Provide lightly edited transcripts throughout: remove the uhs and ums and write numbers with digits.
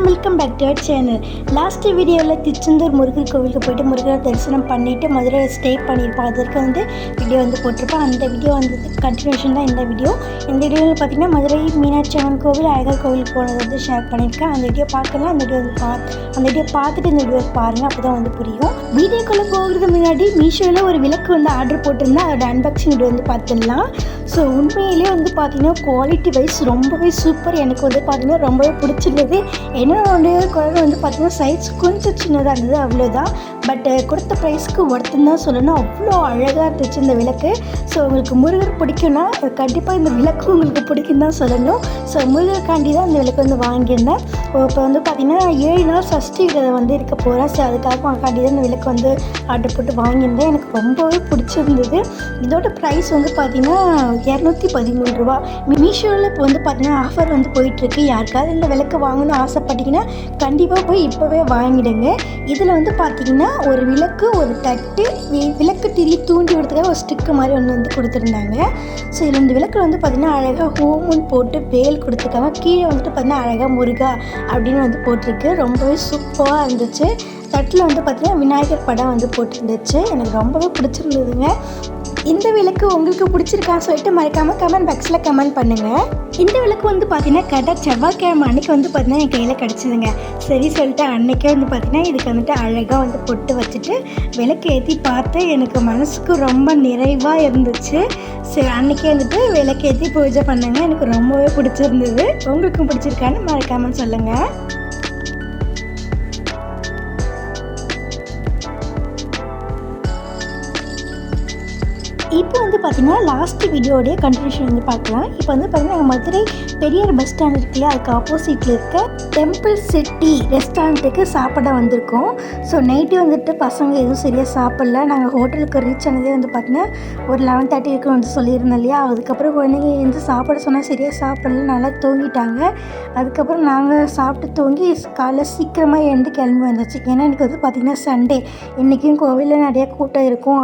Welcome back to our channel. Last வீடியோவில் திருச்செந்தூர் முருகர் கோவிலுக்கு போயிட்டு முருகரை தரிசனம் பண்ணிவிட்டு மதுரையில் ஸ்டே பண்ணியிருப்போம். அதற்கு வீடியோ போட்டிருப்போம். அந்த வீடியோ கண்டினியூஷன் தான் இந்த வீடியோவில் பார்த்திங்கன்னா மதுரை மீனாட்சி அம்மன் கோவில், அழகர் கோவிலுக்கு போனது ஷேர் பண்ணியிருக்கேன். அந்த வீடியோ பார்க்கலாம். அந்த வீடியோ பார்த்துட்டு இந்த வீடியோ பாருங்கள், அப்போ தான் புரியும். வீடியோக்குள்ளே போகிறதுக்கு முன்னாடி மீஷோவில் ஒரு விளக்கு ஆர்டர் போட்டிருந்தேன். அதோட அன்பாக்சிங் வீடியோ பார்த்துடலாம். ஸோ உண்மையிலே பார்த்திங்கன்னா குவாலிட்டி வைஸ் ரொம்பவே சூப்பர். எனக்கு பார்த்திங்கன்னா ரொம்பவே பிடிச்சிருந்தது. என்னோட குழந்தை பார்த்திங்கன்னா சைஸ் கொஞ்சம் சின்னதாக இருந்தது, அவ்வளோதான். பட் கொடுத்த ப்ரைஸ்க்கு ஒருத்தன் தான் சொல்லணும். அவ்வளோ அழகாக இருந்துச்சு இந்த விளக்கு. ஸோ உங்களுக்கு முருகர் பிடிக்கும்னா கண்டிப்பாக இந்த விளக்கு உங்களுக்கு பிடிக்கும் தான் சொல்லணும். ஸோ முருகருக்காண்டி தான் இந்த விளக்கு வாங்கியிருந்தேன். இப்போ பார்த்திங்கன்னா 7 நாள் சஷ்டி விரதம் இருக்க போகிறேன். ஸோ அதுக்காக காண்டி தான் இந்த விளக்கு ஆர்டர் போட்டு வாங்கியிருந்தேன். எனக்கு ரொம்பவே பிடிச்சிருந்தது. இதோட ப்ரைஸ் பார்த்திங்கன்னா 213 ரூபா. மீஷோவில் இப்போ பார்த்திங்கன்னா ஆஃபர் போயிட்டுருக்கு. யாருக்காவது இந்த விளக்கு வாங்கணும்னு ஆசைப்பட்டீங்கன்னா கண்டிப்பாக போய் இப்போவே வாங்கிடுங்க. இதில் பார்த்திங்கன்னா ஒரு விளக்கு, ஒரு தட்டு, விளக்கு திரி தூண்டி விடுறதுக்காக ஒரு ஸ்டிக்கு மாதிரி ஒன்று கொடுத்துருந்தாங்க. ஸோ இதில் இந்த விளக்கு பார்த்திங்கன்னா அழகாக ஹோமுன்னு போட்டு வேல் கொடுத்துருக்காங்க. கீழே பார்த்திங்கன்னா அழகாக முருகா அப்படின்னு போட்டிருக்கு. ரொம்பவே சூப்பராக இருந்துச்சு. தட்டில் பார்த்திங்கன்னா விநாயகர் படம் போட்டிருந்துச்சு. எனக்கு ரொம்பவே பிடிச்சிருந்ததுங்க. இந்த விளக்கு உங்களுக்கு பிடிச்சிருக்கான்னு சொல்லிட்டு மறக்காமல் கமெண்ட் பாக்ஸில் கமெண்ட் பண்ணுங்கள். இந்த விளக்கு பார்த்திங்கன்னா கரெக்டாக செவ்வாய்க்கிழமை அன்றைக்கி பார்த்திங்கன்னா என் கையில் கிடச்சிதுங்க. சரி சொல்லிட்டு அன்றைக்கே பார்த்திங்கன்னா இதுக்கு அழகாக பொட்டு வச்சுட்டு விளக்கு ஏற்றி பார்த்து எனக்கு மனசுக்கு ரொம்ப நிறைவாக இருந்துச்சு. சரி அன்றைக்கே விளக்கு ஏற்றி பூஜை பண்ணாங்க. எனக்கு ரொம்பவே பிடிச்சிருந்தது. உங்களுக்கும் பிடிச்சிருக்கான்னு மறக்காமல் சொல்லுங்கள். இப்போ பார்த்திங்கன்னா லாஸ்ட் வீடியோடைய கண்டினியூஷன் பார்க்கலாம். இப்போ பார்த்திங்கன்னா மதுரை பெரியார் பஸ் ஸ்டாண்ட் இருக்குல்லையா, அதுக்கு ஆப்போசிட்டில் இருக்க டெம்பிள் சிட்டி ரெஸ்டாரண்ட்டுக்கு சாப்பிட வந்திருக்கோம். ஸோ நைட்டு பசங்க எதுவும் சரியாக சாப்பிடல. நாங்கள் ஹோட்டலுக்கு ரீச் ஆனதே பார்த்திங்கன்னா ஒரு 11:30 சொல்லியிருந்தோம் இல்லையா. அதுக்கப்புறம் குழந்தைங்க சாப்பிட சொன்னால் சரியாக சாப்பிடல, நல்லா தூங்கிட்டாங்க. அதுக்கப்புறம் நாங்கள் சாப்பிட்டு தூங்கி காலைல சீக்கிரமாக எழுந்து கிளம்பி வந்துச்சு. ஏன்னா எனக்கு பார்த்திங்கன்னா சண்டே, இன்றைக்கும் கோவிலில் நிறையா கூட்டம் இருக்கும்.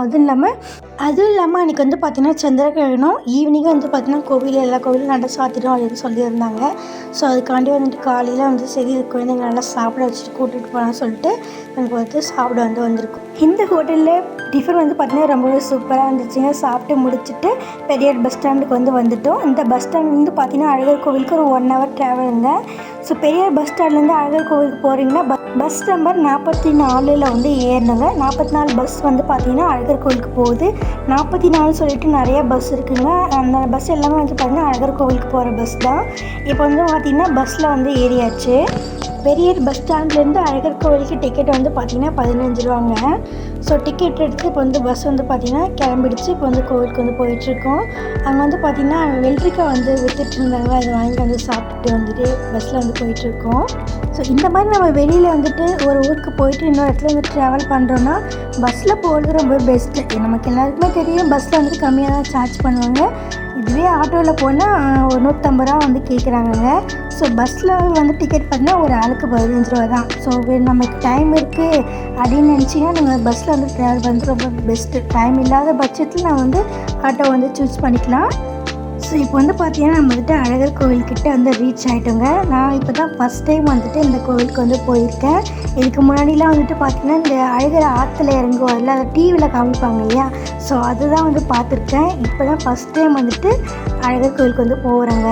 அதுவும் இல்லாமல் அன்றைக்கி பார்த்திங்கன்னா சந்திரகிரகணம். ஈவினிங்காக பார்த்திங்கன்னா கோவில், எல்லா கோவிலும் நட சாத்திடும் அப்படின்னு சொல்லியிருந்தாங்க. ஸோ அதுக்காண்டி காலையில் சரி குழந்தைங்க நல்லா சாப்பிட வச்சுட்டு கூட்டிகிட்டு போகலான்னு சொல்லிட்டு எனக்கு சாப்பிட வந்திருக்கும். இந்த ஹோட்டலில் டிஃபன் பார்த்திங்கன்னா ரொம்பவே சூப்பராக இருந்துச்சுங்க. சாப்பிட்டு முடிச்சுட்டு பெரியார் பஸ் ஸ்டாண்டுக்கு வந்துட்டோம். இந்த பஸ் ஸ்டாண்ட் பார்த்திங்கன்னா அழகர் கோவிலுக்கு ஒரு 1 hour ட்ராவலுங்க. ஸோ பெரியார் பஸ் ஸ்டாண்ட்லேருந்து அழகர் கோவிலுக்கு போகிறீங்கன்னா பஸ் நம்பர் 44 ஏறணுங்க. 44 பஸ் பார்த்திங்கன்னா அழகர் கோவிலுக்கு போகுது. 44 சொல்லிட்டு நிறைய பஸ் இருக்குங்க. அந்த பஸ் எல்லாமே பார்த்திங்கன்னா அழகர் கோவிலுக்கு போகிற பஸ் தான். இப்போ பார்த்திங்கன்னா பஸ்ஸில் ஏறியாச்சு. பெரியார் பஸ் ஸ்டாண்ட்லேருந்து அழகர் கோவிலுக்கு டிக்கெட் பார்த்திங்கன்னா 15 ரூபாங்க. ஸோ டிக்கெட் எடுத்து இப்போ பஸ் பார்த்திங்கன்னா கிளம்பிடுச்சு. இப்போ கோவிலுக்கு போயிட்டுருக்கோம். அங்கே பார்த்திங்கன்னா வெள்ளரிக்காய் விற்றுட்டு இருந்தாங்க. அதை வாங்கி சாப்பிட்டுட்டு பஸ்ஸில் போயிட்டுருக்கோம். ஸோ இந்த மாதிரி நம்ம வெளியில் ஒரு ஊருக்கு போயிட்டு இன்னொரு இடத்துல ட்ராவல் பண்ணுறோன்னா பஸ்ஸில் போகிறது ரொம்ப பெஸ்ட்டு. நமக்கு எல்லாருக்குமே தெரியும் பஸ்ஸில் கம்மியாக தான் சார்ஜ் பண்ணுவாங்க. இதுவே ஆட்டோவில் போனால் ஒரு 150 ரூபா கேட்குறாங்கங்க. ஸோ பஸ்ஸில் டிக்கெட் பார்த்தீங்கன்னா ஒரு ஆளுக்கு 15 ரூபா தான். ஸோ நமக்கு டைம் இருக்குது அப்படின்னு நினச்சிங்கன்னா நீங்கள் பஸ்ஸில் ட்ராவல் ரொம்ப பெஸ்ட்டு. டைம் இல்லாத பட்சத்தில் நான் ஆட்டோ சூஸ் பண்ணிக்கலாம். ஸோ இப்போ பார்த்தீங்கன்னா நம்ம அழகர் கோவில்கிட்ட ரீச் ஆகிட்டோங்க. நான் இப்போ தான் ஃபஸ்ட் டைம் இந்த கோவிலுக்கு போயிருக்கேன். இதுக்கு முன்னாடிலாம் பார்த்திங்கன்னா இந்த அழகர் ஆற்றுல இறங்குவார்ல, அதை டிவியில் காமிப்பாங்க இல்லையா. ஸோ அதுதான் பார்த்துருக்கேன். இப்போ தான் ஃபஸ்ட் டைம் அழகர் கோவிலுக்கு போகிறேங்க.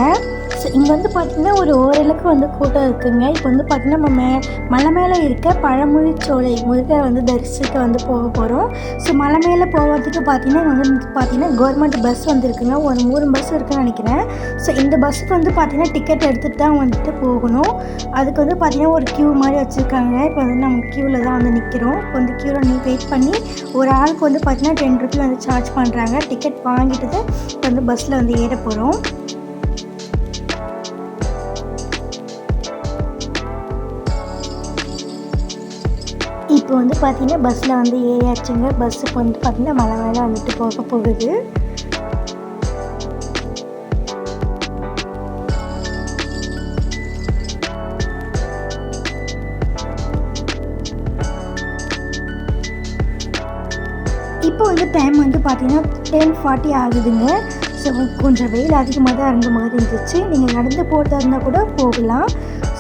ஸோ இங்கே பார்த்திங்கன்னா ஒரு ஓரளவுக்கு கூட்டம் இருக்குதுங்க. இப்போ பார்த்திங்கன்னா நம்ம மலை மேலே இருக்க பழமொழி சோலை முருகரை தரிசிக்க போக போகிறோம். ஸோ மலை மேலே போகிறதுக்கு பார்த்திங்கன்னா பார்த்திங்கன்னா கவர்மெண்ட் பஸ் இருக்குங்க. ஒரு 3 பஸ் இருக்குதுன்னு நினைக்கிறேன். ஸோ இந்த பஸ்ஸுக்கு பார்த்திங்கன்னா டிக்கெட் எடுத்துகிட்டு தான் போகணும். அதுக்கு பார்த்திங்கன்னா ஒரு க்யூ மாதிரி வச்சுருக்காங்க. இப்போ நம்ம க்யூவில் தான் நிற்கிறோம். இப்போ க்யூவில் வெயிட் பண்ணி ஒரு ஆளுக்கு பார்த்திங்கன்னா 10 ரூபி சார்ஜ் பண்ணுறாங்க. டிக்கெட் வாங்கிட்டு இப்போ பஸ்ஸில் ஏற போகிறோம். இப்போ பார்த்திங்கன்னா பஸ்ஸில் ஏறியாச்சுங்க. பஸ்ஸுக்கு பார்த்திங்கன்னா மலை மேலே போக போகுது. இப்போ டைம் பார்த்திங்கன்னா 10:40 ஆகுதுங்க. ஸோ கொஞ்சம் வெயில் அதிகமாக தான் இருந்த மாதிரி இருந்துச்சு. நீங்கள் நடந்து போகிறதா இருந்தால் கூட போகலாம்.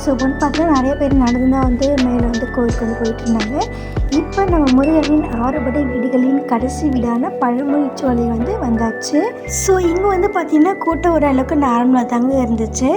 ஸோ வந்து பார்த்தீங்கன்னா நிறைய பேர் நடந்து தான் வந்து மேலே வந்து கோவிலுக்கு வந்து போயிட்டு இருந்தாங்க. இப்போ நம்ம முருகரின் 6 படை வீடுகளின் கடைசி வீடான பழமுதிர்ச்சோலை வந்து வந்தாச்சு. ஸோ இங்கே வந்து பார்த்திங்கன்னா கூட்டம் ஓரளவுக்கு நார்மலாக தாங்க இருந்துச்சு.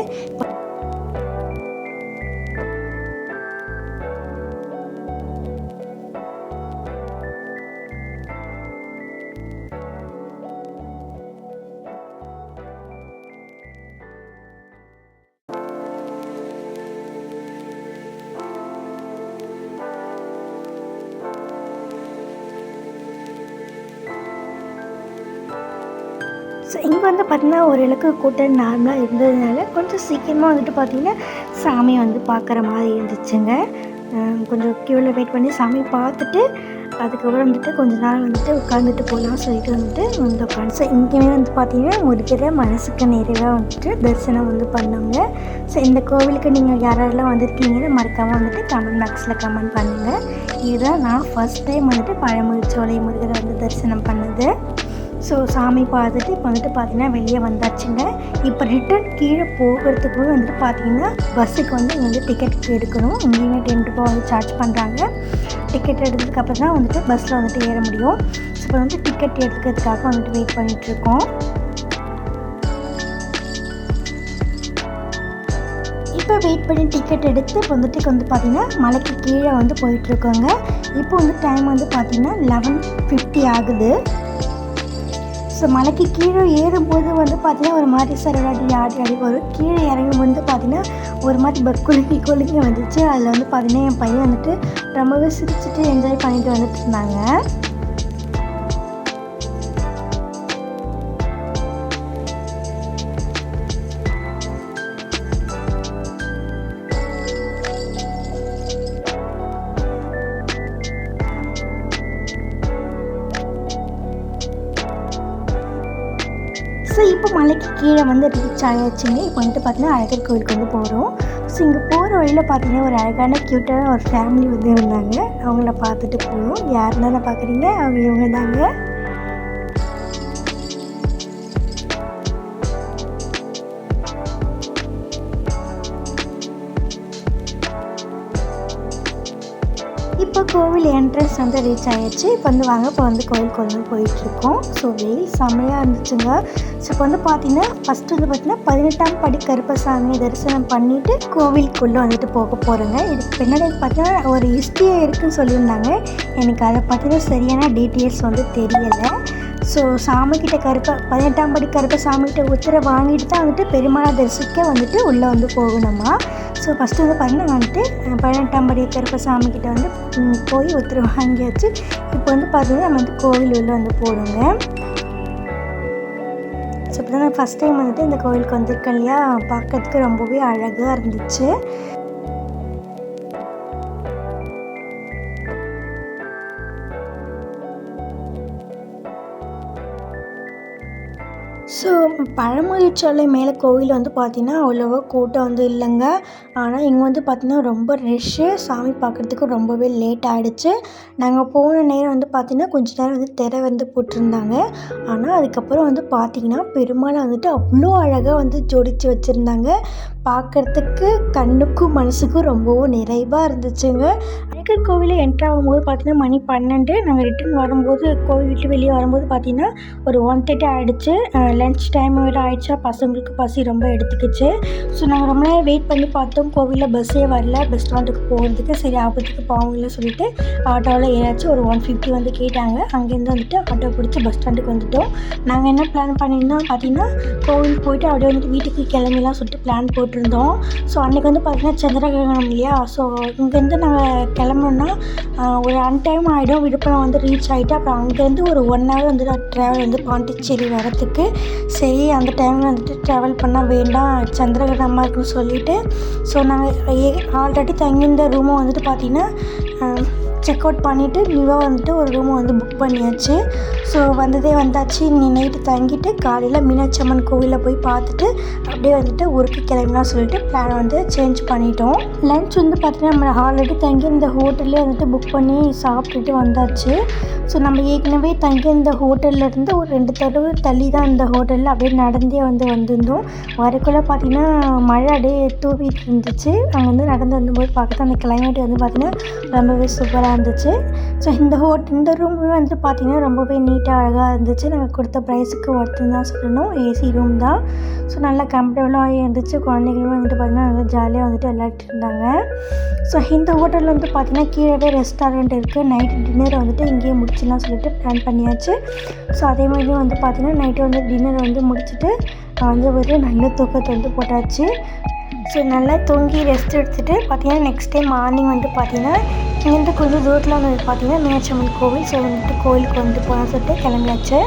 ஸோ இங்கே வந்து பார்த்திங்கன்னா ஓரளவுக்கு கூட்டம் நார்மலாக இருந்ததுனால கொஞ்சம் சீக்கிரமாக வந்துட்டு பார்த்திங்கன்னா சாமியை வந்து பார்க்குற மாதிரி இருந்துச்சுங்க. கொஞ்சம் க்யூவில் வெயிட் பண்ணி சாமி பார்த்துட்டு அதுக்கப்புறம் வந்துட்டு கொஞ்ச நாள் வந்துட்டு உட்காந்துட்டு போகலாம் சொல்லிட்டு வந்துட்டு வந்து உட்காந்து. ஸோ இங்கேயுமே வந்து பார்த்திங்கன்னா முடிக்கிற மனசுக்கு நிறைவாக வந்துட்டு தரிசனம் வந்து பண்ணாங்க. ஸோ இந்த கோவிலுக்கு நீங்கள் யாரெல்லாம் வந்திருக்கீங்கன்னு மறக்காமல் வந்துட்டு கமெண்ட் பாக்ஸில் கமெண்ட் பண்ணுங்கள். இதுதான் நான் ஃபஸ்ட் டைம் வந்துட்டு பழமுதிர்ச்சோலை முருகரை வந்து தரிசனம் பண்ணது. ஸோ சாமி பார்த்துட்டு இப்போ வந்துட்டு பார்த்திங்கன்னா வெளியே வந்தாச்சுங்க. இப்போ ரிட்டன் கீழே போகிறதுக்கு வந்துட்டு பார்த்திங்கன்னா பஸ்ஸுக்கு வந்து இங்கே வந்து டிக்கெட் எடுக்கணும். இங்கேயுமே 10 ரூபா வந்து சார்ஜ் பண்ணுறாங்க. டிக்கெட் எடுத்ததுக்கப்புறம் தான் வந்துட்டு பஸ்ஸில் வந்துட்டு ஏற முடியும். ஸோ இப்போ வந்து டிக்கெட் எடுக்கிறதுக்காக வந்துட்டு வெயிட் பண்ணிகிட்ருக்கோம். இப்போ வெயிட் பண்ணி டிக்கெட் எடுத்து இப்போ வந்துட்டு வந்து பார்த்திங்கன்னா மலைக்கு கீழே வந்து போயிட்டுருக்கோங்க. இப்போ வந்து டைம் வந்து பார்த்திங்கன்னா 11:50 ஆகுது. ஸோ மலைக்கு கீழே ஏறும்போது வந்து பார்த்திங்கன்னா ஒரு மாதிரி சரவாடி ஆடி வரும். கீழே இறங்கும் வந்து பார்த்திங்கன்னா ஒரு மாதிரி குலுங்கி வந்துச்சு. அதில் வந்து பார்த்திங்கன்னா என் பையன் வந்துட்டு ரொம்பவே சிரிச்சுட்டு என்ஜாய் பண்ணிட்டு வந்துட்டு இருந்தாங்க. ஸோ இப்போ மலைக்கு கீழே வந்து ரீச் ஆகிடுச்சுங்க. இப்போ வந்துட்டு பார்த்திங்கன்னா அழகர் கோவிலுக்கு வந்து போகிறோம். ஸோ இங்கே போகிற வழியில் பார்த்திங்கன்னா ஒரு அழகான க்யூட்டான ஒரு ஃபேமிலி வந்து இருந்தாங்க. அவங்கள பார்த்துட்டு போகணும். யார் தானே பார்க்குறீங்க? அவங்க இவங்க தாங்க. இப்போ கோவில் என்ட்ரன்ஸ் வந்து ரீச் ஆகிடுச்சு. இப்போ வந்து வாங்க இப்போ வந்து கோவிலுக்கு வந்து போயிட்டுருக்கோம். ஸோ வெயில் செம்மையாக இருந்துச்சுங்க. ஸோ இப்போ வந்து பார்த்திங்கன்னா ஃபஸ்ட்டு வந்து பார்த்திங்கன்னா 18ஆம் படி கருப்பசாமியை தரிசனம் பண்ணிவிட்டு கோவிலுக்குள்ளே வந்துட்டு போக போகிறேங்க. இதுக்கு பின்னாடி பார்த்தீங்கன்னா ஒரு ஹிஸ்ட்ரியாக இருக்குதுன்னு சொல்லியிருந்தாங்க. எனக்கு அதை பார்த்தீங்கன்னா சரியான டீட்டெயில்ஸ் வந்து தெரியலை. ஸோ சாமிக்கிட்ட 18ஆம் படி கருப்பசாமிகிட்ட உத்தரவு வாங்கிட்டு தான் வந்துட்டு பெருமாளை தரிசிக்க வந்துட்டு உள்ளே வந்து போகணுமா. ஸோ ஃபஸ்ட்டு வந்து பார்த்திங்கன்னா வந்துட்டு 18ஆம் படி கருப்பசாமிக்கிட்ட வந்து போய் உத்தரவு வாங்கியாச்சு. இப்போ வந்து பார்த்திங்கன்னா நம்ம வந்து கோவில் உள்ளே வந்து போகிறோங்க. ஸோ இப்போ தான் நான் ஃபஸ்ட் டைம் வந்துட்டு இந்த கோவிலுக்கு வந்திருக்கேன் இல்லையா. பார்க்கறதுக்கு ரொம்பவே அழகாக இருந்துச்சு. ஸோ பழமுதிர்ச்சோலை மேலே கோவில் வந்து பார்த்திங்கன்னா அவ்வளோவா கூட்டம் வந்து இல்லைங்க. ஆனால் இங்கே வந்து பார்த்திங்கன்னா ரொம்ப ரஷ்ஷு. சாமி பார்க்குறதுக்கு ரொம்பவே லேட் ஆகிடுச்சு. நாங்கள் போன நேரம் வந்து பார்த்திங்கன்னா கொஞ்சம் நேரம் வந்து திரை வந்து போட்டிருந்தாங்க. ஆனால் அதுக்கப்புறம் வந்து பார்த்திங்கன்னா பெருமாளை வந்துட்டு அவ்வளோ அழகாக வந்து ஜோடித்து வச்சுருந்தாங்க. பார்க்குறதுக்கு கண்ணுக்கும் மனசுக்கும் ரொம்பவும் நிறைவாக இருந்துச்சுங்க. அழகர் கோவிலில் என்ட்ரு ஆகும்போது பார்த்திங்கன்னா மணி 12. நாங்கள் ரிட்டன் வரும்போது கோவில் விட்டு வெளியே வரும்போது பார்த்திங்கன்னா ஒரு 1:30 ஆகிடுச்சு. லன்ச் டைம் வேறு ஆகிடுச்சா. பசங்களுக்கு பசி ரொம்ப எடுத்துக்கிச்சு. ஸோ நாங்கள் ரொம்ப நேரம் வெயிட் பண்ணி பார்த்தோம். கோவிலில் பஸ்ஸே வரல. பஸ் ஸ்டாண்டுக்கு போகிறதுக்கு சரி ஆபத்துக்கு போகல சொல்லிட்டு ஆட்டோவில் ஏதாச்சும் ஒரு 150 வந்து கேட்டாங்க. அங்கேருந்து வந்துட்டு ஆட்டோ பிடிச்சி பஸ் ஸ்டாண்டுக்கு வந்துவிட்டோம். நாங்கள் என்ன பிளான் பண்ணியிருந்தோம் பார்த்திங்கன்னா கோவிலுக்கு போயிட்டு அப்படியே வந்துட்டு வீட்டுக்கு கிளம்பிலாம் சொல்லிட்டு பிளான் போட்டிருந்தோம். ஸோ அன்றைக்கி வந்து பார்த்திங்கன்னா சந்திரகிரகணம் இல்லையா. ஸோ இங்கேருந்து நாங்கள் கிளம்புனா ஒரு அன்டைம் ஆகிடும். விழுப்புரம் வந்து ரீச் ஆகிட்டு அப்புறம் அங்கேருந்து ஒரு 1 hour வந்து ட்ராவல் வந்து பாண்டிச்சேரி வரத்துக்கு. சரி அந்த டைமில் வந்துட்டு ட்ராவல் பண்ணால் வேண்டாம் சந்திரகிரகணமாக இருக்குன்னு சொல்லிவிட்டு ஸோ நாங்கள் ஆல்ரெடி தங்கியிருந்த ரூமை வந்துட்டு பார்த்திங்கன்னா செக் அவுட் பண்ணிவிட்டு நியூவாக வந்துட்டு ஒரு ரூமை வந்து புக் பண்ணியாச்சு. ஸோ வந்தாச்சு. நீ நைட்டு தங்கிட்டு காலையில் மீனாட்சி அம்மன் கோவிலில் போய் பார்த்துட்டு அப்படியே வந்துட்டு ஊருக்கு கிளம்பினா சொல்லிட்டு பிளான் வந்து சேஞ்ச் பண்ணிட்டோம். லன்ச் வந்து பார்த்திங்கன்னா நம்ம ஆல்ரெடி தங்கி இந்த ஹோட்டல்லே வந்துட்டு புக் பண்ணி சாப்பிட்டுட்டு வந்தாச்சு. ஸோ நம்ம ஏற்கனவே தங்கியிருந்த ஹோட்டல்லேருந்து ஒரு 2 தெரு தள்ளி தான் இந்த ஹோட்டலில் அப்படியே நடந்தே வந்திருந்தோம். வரக்குள்ளே பார்த்திங்கன்னா மழை அப்படியே தூவிட்டு இருந்துச்சு. அங்கே வந்து நடந்து வந்தபோது பார்க்குறது அந்த கிளைமேட் வந்து பார்த்திங்கன்னா ரொம்பவே சூப்பராக இருந்துச்சு. ஸோ இந்த ரூமுமே வந்து பார்த்திங்கன்னா ரொம்பவே நீட்டாக அழகாக இருந்துச்சு. நாங்கள் கொடுத்த ப்ரைஸுக்கு ஒர்த்துன்னு தான் சொல்லணும். ஏசி ரூம் தான். ஸோ நல்லா கம்ஃபர்டபுளாக இருந்துச்சு. குழந்தைங்களுமே வந்துட்டு பார்த்திங்கன்னா நல்லா ஜாலியாக வந்துட்டு விளையாடிட்டு இருந்தாங்க. ஸோ இந்த ஹோட்டலில் வந்து பார்த்திங்கன்னா கீழே ரெஸ்டாரண்ட் இருக்குது. நைட்டு டின்னர் வந்துட்டு இங்கேயே முடிச்சிடலாம் சொல்லிட்டு பிளான் பண்ணியாச்சு. ஸோ அதே மாதிரி வந்து பார்த்திங்கன்னா நைட்டு வந்து டின்னர் வந்து முடிச்சுட்டு வந்து ஒரு நல்ல தூக்கத்தை வந்து போட்டாச்சு. ஸோ நல்லா தூங்கி ரெஸ்ட் எடுத்துகிட்டு பார்த்திங்கன்னா நெக்ஸ்ட் டே மார்னிங் வந்து பார்த்திங்கன்னா இங்கேருந்து கொஞ்சம் தூரத்தில் வந்து பார்த்திங்கன்னா மீனாட்சியம்மன் கோவில். ஸோ வந்துட்டு கோவிலுக்கு வந்து போகலாம் சொல்லிட்டு கிளம்பியாச்சு.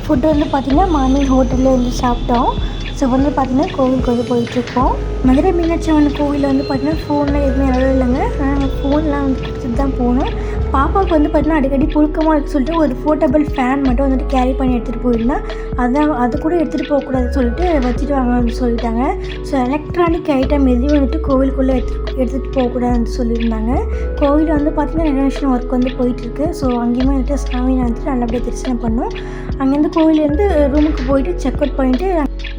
ஃபுட்டு வந்து பார்த்திங்கன்னா மார்னிங் ஹோட்டலில் வந்து சாப்பிட்டோம். ஸோ வந்து பார்த்திங்கன்னா கோவிலுக்கு வந்து போயிட்டுருக்கோம். மதுரை மீனாட்சியம்மன் கோவிலில் வந்து பார்த்திங்கன்னா ஃபோனில் எதுவுமே அளவு இல்லைங்க. நாங்கள் ஃபோன்லாம் வந்து கொடுத்துட்டு தான் போனோம். பாப்பாவுக்கு வந்து பார்த்திங்கன்னா அடிக்கடி புழுக்கமாக இருக்குது சொல்லிட்டு ஒரு போர்ட்டபிள் ஃபேன் மட்டும் வந்துட்டு கேரி பண்ணி எடுத்துகிட்டு போயிருந்தேன். அது கூட எடுத்துகிட்டு போகக்கூடாதுன்னு சொல்லிட்டு வச்சுட்டு வாங்கன்னு சொல்லிட்டாங்க. ஸோ எலக்ட்ரானிக் ஐட்டம் எதையும் வந்துட்டு கோவிலுக்குள்ளே எடுத்துகிட்டு போகக்கூடாதுன்னு சொல்லியிருந்தாங்க. கோவில் வந்து பார்த்திங்கன்னா ரெனோவேஷன் ஒர்க் வந்து போயிட்டுருக்கு. ஸோ அங்கேயுமே வந்துட்டு சாமியை வந்துட்டு நல்லபடியாக தரிசனம் பண்ணோம். அங்கேருந்து கோவிலேருந்து ரூமுக்கு போயிட்டு செக் அவுட் பண்ணிவிட்டு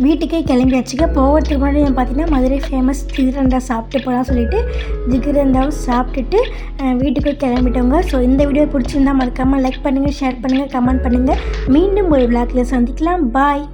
வீட்டுக்கே கிளம்பியாச்சுக்க. போகிறதுக்கு முன்னாடி பார்த்திங்கன்னா மதுரை ஃபேமஸ் ஜிகிரண்டா சாப்பிட்டு போகலாம் சொல்லிட்டு ஜிகிரண்டாவும் சாப்பிட்டுட்டு வீட்டுக்கு கிளம்பிட்டோங்க. ஸோ இந்த வீடியோ பிடிச்சிருந்தால் மறக்காமல் லைக் பண்ணுங்கள், ஷேர் பண்ணுங்கள், கமெண்ட் பண்ணுங்கள். மீண்டும் ஒரு விளாக்ல சந்திக்கலாம். பாய்.